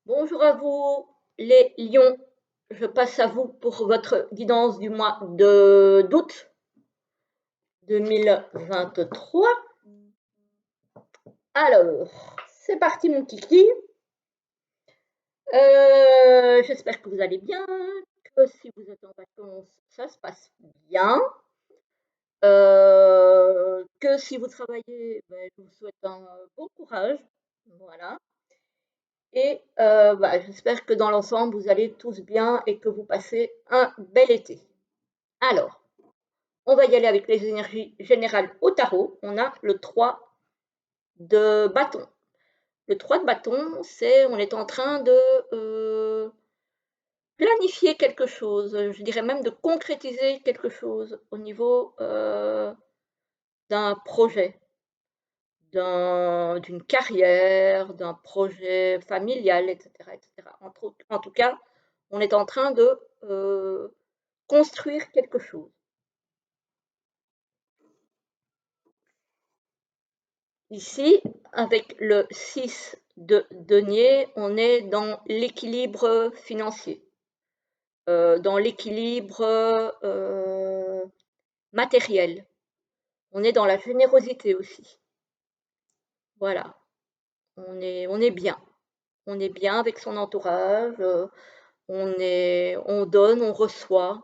Bonjour à vous, les lions. Je passe à vous pour votre guidance du mois d'août 2023. Alors, c'est parti mon kiki. J'espère que vous allez bien, que si vous êtes en vacances, ça se passe bien. Que si vous travaillez, je vous souhaite un bon courage. Voilà. Et j'espère que dans l'ensemble, vous allez tous bien et que vous passez un bel été. Alors, on va y aller avec les énergies générales au tarot. On a le 3 de bâton. Le 3 de bâton, c'est on est en train de planifier quelque chose, je dirais même de concrétiser quelque chose au niveau d'un projet, d'une carrière, d'un projet familial, etc. etc. En tout cas, on est en train de construire quelque chose. Ici, avec le 6 de denier, on est dans l'équilibre financier, dans l'équilibre matériel. On est dans la générosité aussi. Voilà, on est bien. On est bien avec son entourage, on donne, on reçoit,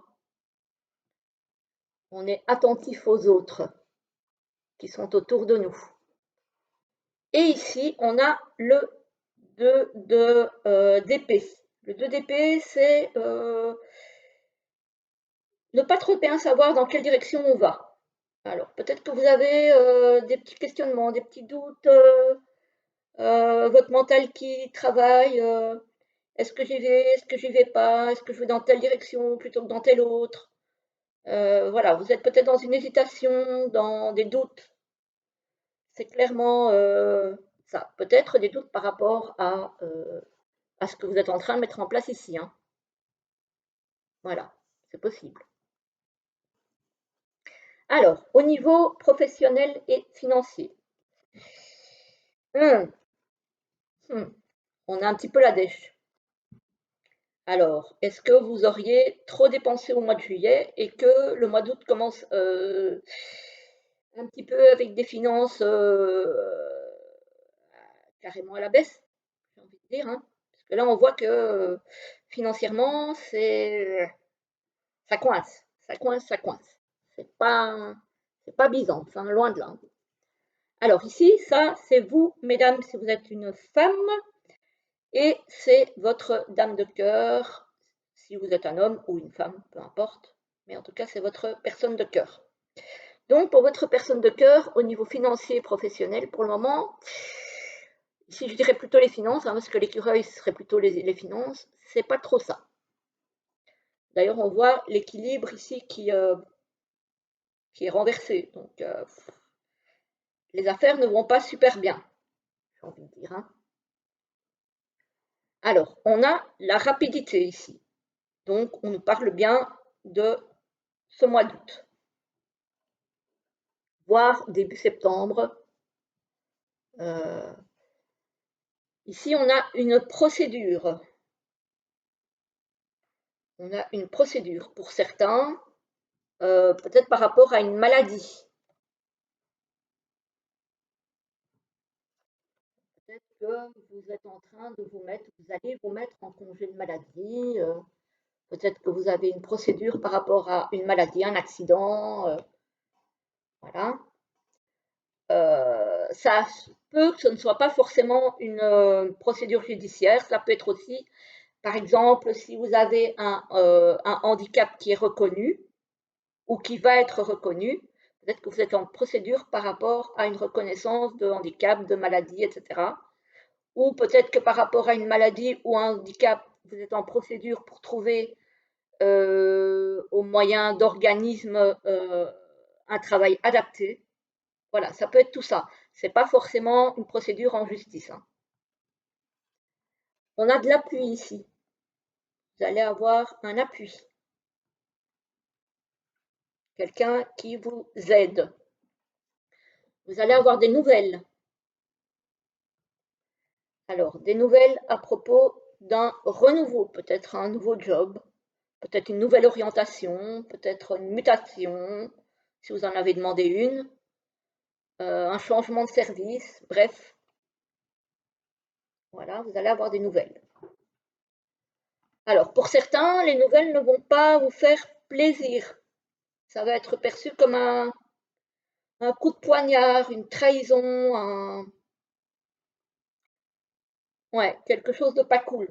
on est attentif aux autres qui sont autour de nous. Et ici, on a le 2 d'épée. Le 2 d'épée, c'est ne pas trop bien savoir dans quelle direction on va. Alors, peut-être que vous avez des petits questionnements, des petits doutes, votre mental qui travaille. Est-ce que j'y vais, est-ce que j'y vais pas, est-ce que je vais dans telle direction plutôt que dans telle autre. Voilà, vous êtes peut-être dans une hésitation, dans des doutes. C'est clairement ça. Peut-être des doutes par rapport à ce que vous êtes en train de mettre en place ici. Hein. Voilà, c'est possible. Alors, au niveau professionnel et financier, on a un petit peu la dèche. Alors, est-ce que vous auriez trop dépensé au mois de juillet et que le mois d'août commence un petit peu avec des finances carrément à la baisse, j'ai envie de dire, hein. Parce que là, on voit que financièrement, ça coince, ça coince, ça coince. C'est pas Byzance, hein, loin de là. Alors ici, ça, c'est vous, mesdames, si vous êtes une femme, et c'est votre dame de cœur, si vous êtes un homme ou une femme, peu importe. Mais en tout cas, c'est votre personne de cœur. Donc, pour votre personne de cœur, au niveau financier et professionnel, pour le moment, ici, je dirais plutôt les finances, hein, parce que l'écureuil serait plutôt les finances, c'est pas trop ça. D'ailleurs, on voit l'équilibre ici qui est renversé. Donc, les affaires ne vont pas super bien, j'ai envie de dire. Hein. Alors, on a la rapidité ici. Donc, on nous parle bien de ce mois d'août, voire début septembre. Ici, on a une procédure. On a une procédure pour certains, peut-être par rapport à une maladie. Peut-être que vous êtes en train de vous allez vous mettre en congé de maladie. Peut-être que vous avez une procédure par rapport à une maladie, un accident. Voilà. Ça peut que ce ne soit pas forcément une procédure judiciaire. Ça peut être aussi, par exemple, si vous avez un handicap qui est reconnu ou qui va être reconnu, peut-être que vous êtes en procédure par rapport à une reconnaissance de handicap, de maladie, etc. Ou peut-être que par rapport à une maladie ou un handicap, vous êtes en procédure pour trouver au moyen d'organismes un travail adapté. Voilà, ça peut être tout ça. Ce n'est pas forcément une procédure en justice. Hein. On a de l'appui ici. Vous allez avoir un appui. Quelqu'un qui vous aide. Vous allez avoir des nouvelles. Alors, des nouvelles à propos d'un renouveau, peut-être un nouveau job, peut-être une nouvelle orientation, peut-être une mutation, si vous en avez demandé une, un changement de service, bref. Voilà, vous allez avoir des nouvelles. Alors, pour certains, les nouvelles ne vont pas vous faire plaisir. Ça va être perçu comme un coup de poignard, une trahison, ouais, quelque chose de pas cool.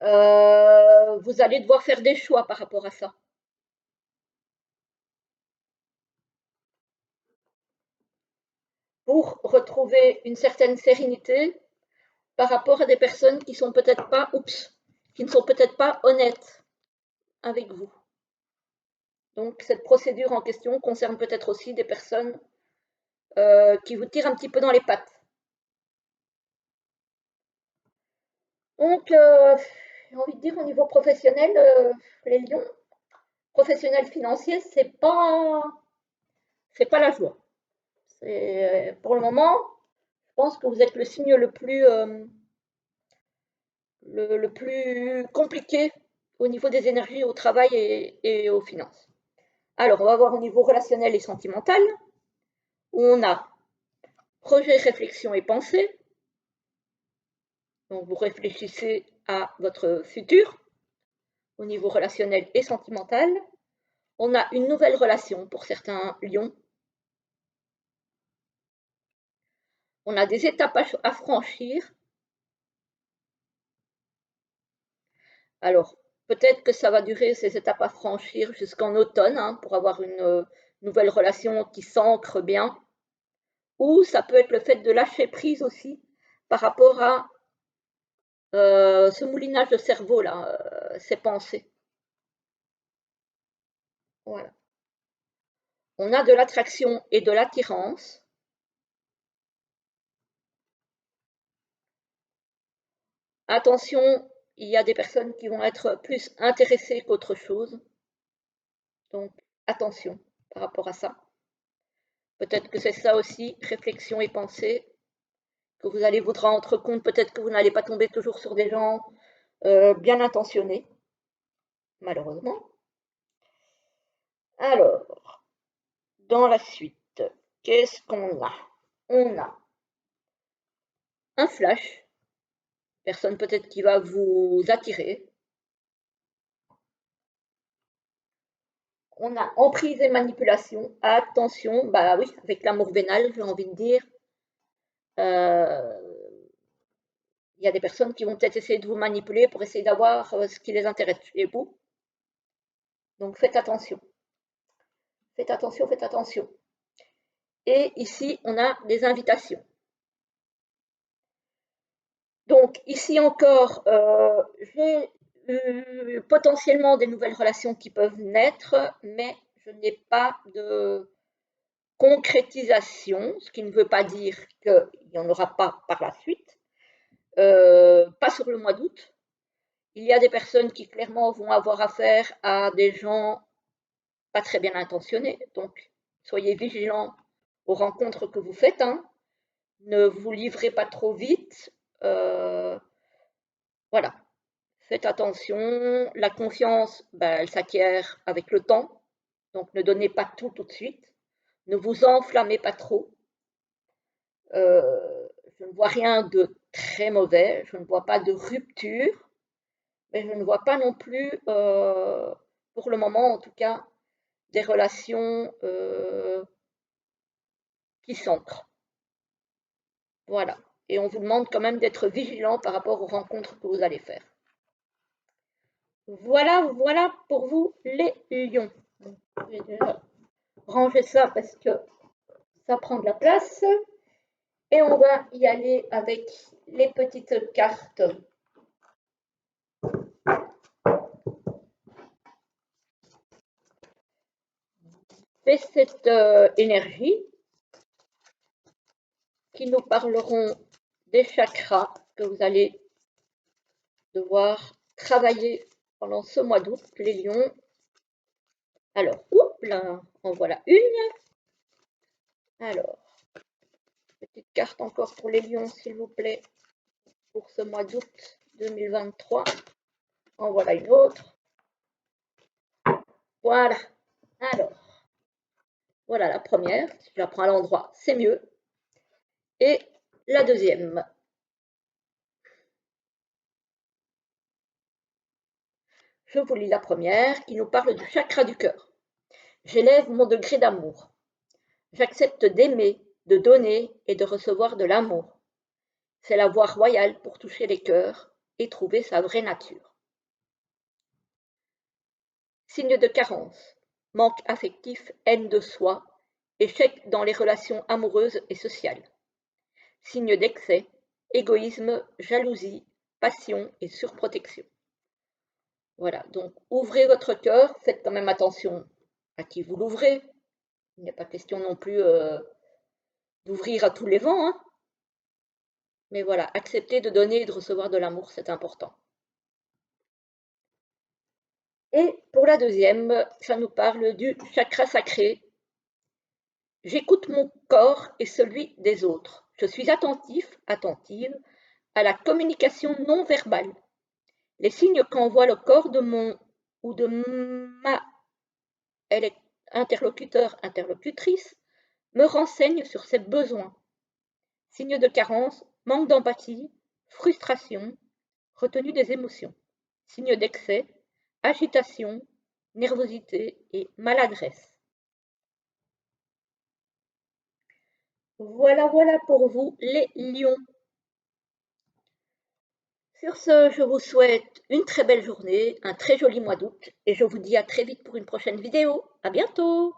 Vous allez devoir faire des choix par rapport à ça. Pour retrouver une certaine sérénité par rapport à des personnes qui sont peut-être pas, qui ne sont peut-être pas honnêtes avec vous. Donc cette procédure en question concerne peut-être aussi des personnes qui vous tirent un petit peu dans les pattes. Donc, j'ai envie de dire au niveau professionnel, les lions, professionnels financiers, c'est pas la joie. Pour le moment, je pense que vous êtes le signe le plus compliqué au niveau des énergies, au travail et aux finances. Alors, on va voir au niveau relationnel et sentimental, où on a projet, réflexion et pensée. Donc, vous réfléchissez à votre futur au niveau relationnel et sentimental. On a une nouvelle relation pour certains lions. On a des étapes à franchir. Alors, peut-être que ça va durer ces étapes à franchir jusqu'en automne hein, pour avoir une nouvelle relation qui s'ancre bien. Ou ça peut être le fait de lâcher prise aussi par rapport à ce moulinage de cerveau là, ces pensées. Voilà. On a de l'attraction et de l'attirance. Attention, il y a des personnes qui vont être plus intéressées qu'autre chose. Donc, attention par rapport à ça. Peut-être que c'est ça aussi, réflexion et pensée, que vous allez vous rendre compte, peut-être que vous n'allez pas tomber toujours sur des gens bien intentionnés, malheureusement. Alors, dans la suite, qu'est-ce qu'on a? On a un flash, personne peut-être qui va vous attirer. On a emprise et manipulation. Attention, bah oui, avec l'amour vénal, j'ai envie de dire. Il y a des personnes qui vont peut-être essayer de vous manipuler pour essayer d'avoir ce qui les intéresse chez vous. Donc faites attention. Faites attention, faites attention. Et ici, on a des invitations. Donc ici encore, j'ai potentiellement des nouvelles relations qui peuvent naître, mais je n'ai pas de concrétisation, ce qui ne veut pas dire qu'il n'y en aura pas par la suite, pas sur le mois d'août. Il y a des personnes qui clairement vont avoir affaire à des gens pas très bien intentionnés, donc soyez vigilants aux rencontres que vous faites, hein. Ne vous livrez pas trop vite, voilà. Faites attention, la confiance, ben, elle s'acquiert avec le temps, donc ne donnez pas tout de suite. Ne vous enflammez pas trop. Je ne vois rien de très mauvais, je ne vois pas de rupture, mais je ne vois pas non plus, pour le moment en tout cas, des relations qui s'ancrent. Voilà. Et on vous demande quand même d'être vigilant par rapport aux rencontres que vous allez faire. Voilà, voilà pour vous les lions. Je vais déjà ranger ça parce que ça prend de la place. Et on va y aller avec les petites cartes. C'est cette énergie qui nous parleront des chakras que vous allez devoir travailler pendant ce mois d'août, les lions. Alors, oups là, en voilà une. Alors, petite carte encore pour les lions, s'il vous plaît, pour ce mois d'août 2023. En voilà une autre. Voilà. Alors, voilà la première. Si je la prends à l'endroit, c'est mieux. Et la deuxième. Je vous lis la première qui nous parle du chakra du cœur. J'élève mon degré d'amour. J'accepte d'aimer, de donner et de recevoir de l'amour. C'est la voie royale pour toucher les cœurs et trouver sa vraie nature. Signe de carence, manque affectif, haine de soi, échec dans les relations amoureuses et sociales. Signe d'excès, égoïsme, jalousie, passion et surprotection. Voilà, donc ouvrez votre cœur, faites quand même attention à qui vous l'ouvrez. Il n'y a pas question non plus d'ouvrir à tous les vents, hein. Mais voilà, accepter de donner et de recevoir de l'amour, c'est important. Et pour la deuxième, ça nous parle du chakra sacré. J'écoute mon corps et celui des autres. Je suis attentif, attentive à la communication non verbale. Les signes qu'envoie le corps de mon ou de ma interlocuteur, interlocutrice, me renseignent sur ses besoins. Signes de carence, manque d'empathie, frustration, retenue des émotions. Signes d'excès, agitation, nervosité et maladresse. Voilà, voilà pour vous les lions. Sur ce, je vous souhaite une très belle journée, un très joli mois d'août et je vous dis à très vite pour une prochaine vidéo. À bientôt!